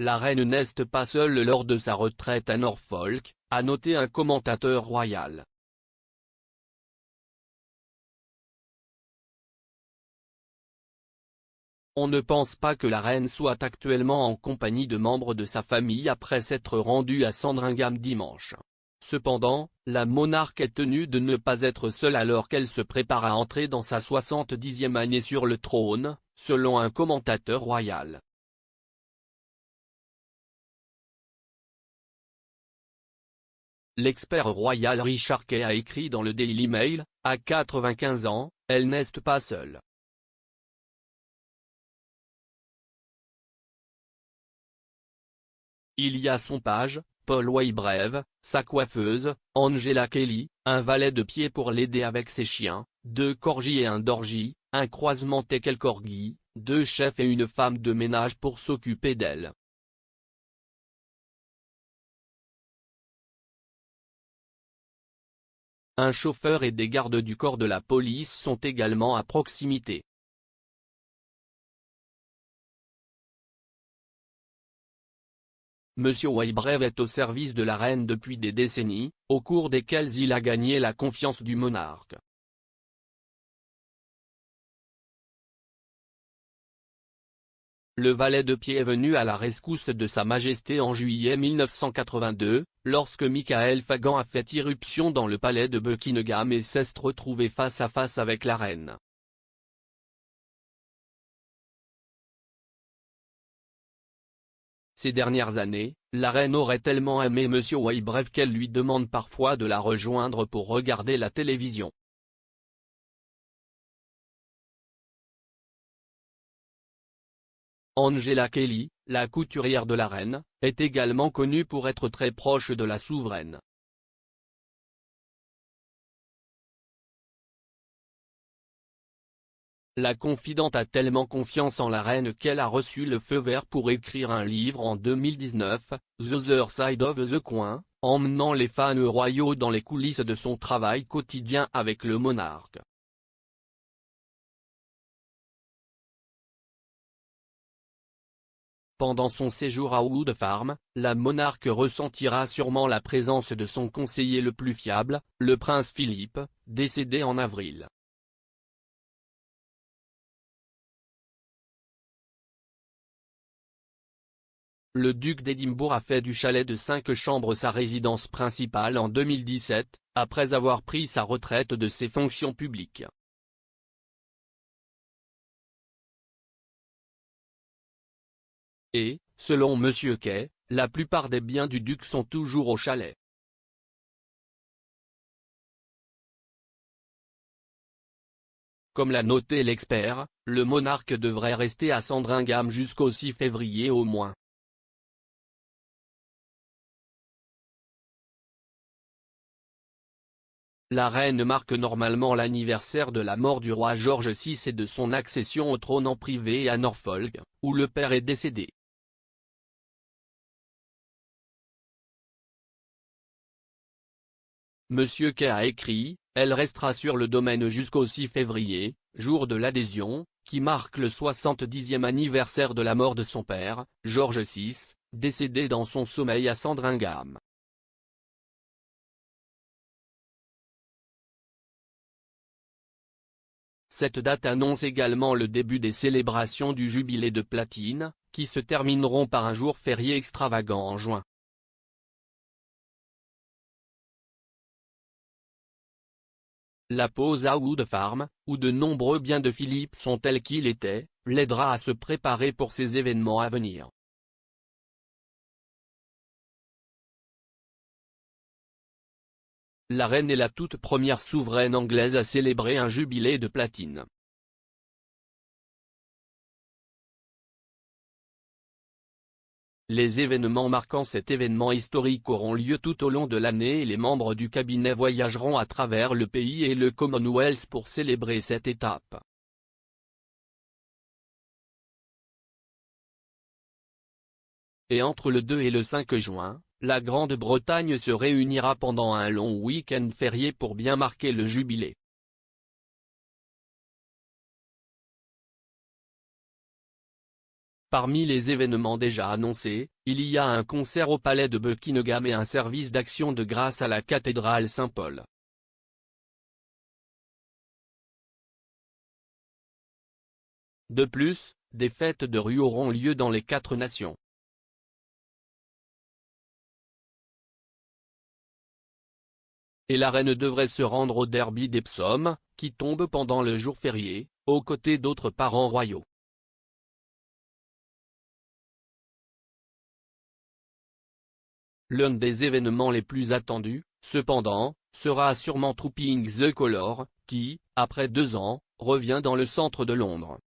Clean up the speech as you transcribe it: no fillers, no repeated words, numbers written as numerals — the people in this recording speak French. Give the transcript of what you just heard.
la reine n'est pas seule lors de sa retraite à Norfolk, a noté un commentateur royal. On ne pense pas que la reine soit actuellement en compagnie de membres de sa famille après s'être rendue à Sandringham dimanche. Cependant, la monarque est tenue de ne pas être seule alors qu'elle se prépare à entrer dans sa 70e année sur le trône, selon un commentateur royal. L'expert royal Richard Kay a écrit dans le Daily Mail, à 95 ans, elle n'est pas seule. Il y a son page, Paul Waybrave, sa coiffeuse, Angela Kelly, un valet de pied pour l'aider avec ses chiens, 2 corgis et un dorgi, un croisement teckel corgi, 2 chefs et une femme de ménage pour s'occuper d'elle. Un chauffeur et des gardes du corps de la police sont également à proximité. Monsieur Waybrave est au service de la reine depuis des décennies, au cours desquelles il a gagné la confiance du monarque. Le valet de pied est venu à la rescousse de Sa Majesté en juillet 1982, lorsque Michael Fagan a fait irruption dans le palais de Buckingham et s'est retrouvé face à face avec la reine. Ces dernières années, la reine aurait tellement aimé Monsieur Waybrave qu'elle lui demande parfois de la rejoindre pour regarder la télévision. Angela Kelly, la couturière de la reine, est également connue pour être très proche de la souveraine. La confidente a tellement confiance en la reine qu'elle a reçu le feu vert pour écrire un livre en 2019, The Other Side of the Coin, emmenant les fans royaux dans les coulisses de son travail quotidien avec le monarque. Pendant son séjour à Wood Farm, la monarque ressentira sûrement la présence de son conseiller le plus fiable, le prince Philippe, décédé en avril. Le duc d'Édimbourg a fait du chalet de 5 chambres sa résidence principale en 2017, après avoir pris sa retraite de ses fonctions publiques. Et, selon Monsieur Kay, la plupart des biens du duc sont toujours au chalet. Comme l'a noté l'expert, le monarque devrait rester à Sandringham jusqu'au 6 février au moins. La reine marque normalement l'anniversaire de la mort du roi George VI et de son accession au trône en privé à Norfolk, où le père est décédé. Monsieur Kay a écrit, elle restera sur le domaine jusqu'au 6 février, jour de l'adhésion, qui marque le 70e anniversaire de la mort de son père, George VI, décédé dans son sommeil à Sandringham. Cette date annonce également le début des célébrations du jubilé de platine, qui se termineront par un jour férié extravagant en juin. La pause à Wood Farm, où de nombreux biens de Philippe sont tels qu'ils étaient, l'aidera à se préparer pour ces événements à venir. La reine est la toute première souveraine anglaise à célébrer un jubilé de platine. Les événements marquant cet événement historique auront lieu tout au long de l'année et les membres du cabinet voyageront à travers le pays et le Commonwealth pour célébrer cette étape. Et entre le 2 et le 5 juin, la Grande-Bretagne se réunira pendant un long week-end férié pour bien marquer le jubilé. Parmi les événements déjà annoncés, il y a un concert au palais de Buckingham et un service d'action de grâce à la cathédrale Saint-Paul. De plus, des fêtes de rue auront lieu dans les 4 nations. Et la reine devrait se rendre au derby d'Epsom, qui tombe pendant le jour férié, aux côtés d'autres parents royaux. L'un des événements les plus attendus, cependant, sera sûrement Trooping the Colour, qui, après 2 ans, revient dans le centre de Londres.